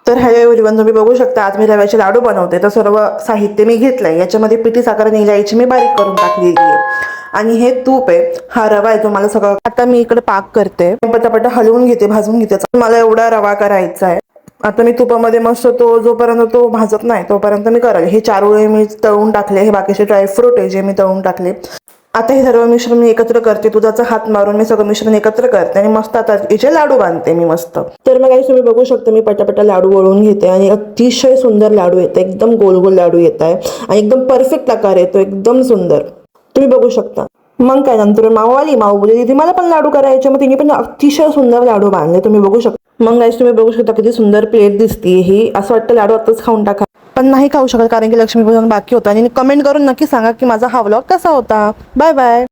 तर hello everyone, तुम्ही बघू शकता आज मी रव्याचे लाडू बनवते. तर सर्व साहित्य मी घेतलंय. याच्यामध्ये पिठी साखर आणि इलायची मी बारीक करून टाकलेली आहे आणि हे तूप आहे, हा रवा आहे, तुम्हाला सगळं. आता मी इकडे पाक करते, पटापट हलवून घेते, भाजून घेते. मला एवढा रवा करायचा आहे. आता मी तुपामध्ये मस्त तो जोपर्यंत तो भाजत नाही तोपर्यंत मी करेल. हे चारोळे मी तळून टाकले, हे बाकीचे ड्रायफ्रूट आहे जे मी तळून टाकले. आता हे सर्व मिश्रण मी एकत्र करते. दुधाचा हात मारून मी सगळं मिश्रण एकत्र करते आणि मस्त आता याचे लाडू बांधते मी मस्त. तर मग तुम्ही बघू शकता मी पटापटा लाडू वळून घेते आणि अतिशय सुंदर लाडू येते. एकदम गोल गोल लाडू येत आहे आणि एकदम परफेक्ट आकार येतो, एकदम सुंदर तुम्ही बघू शकता. मग काय नंतर माऊ बोलली दीदी मला पण लाडू करायचे, मग तिने पण अतिशय सुंदर लाडू बांधले, तुम्ही बघू शकता. मग गाईस तुम्ही बघू शकता किती सुंदर प्लेट दिसते ही. असं वाटतं लाडू आताच खाऊन टाका, पण नाही खाऊ शकत कारण की लक्ष्मीपूजन बाकी होतं. आणि कमेंट करून नक्की सांगा की माझा हा व्लॉग कसा होता. Bye bye.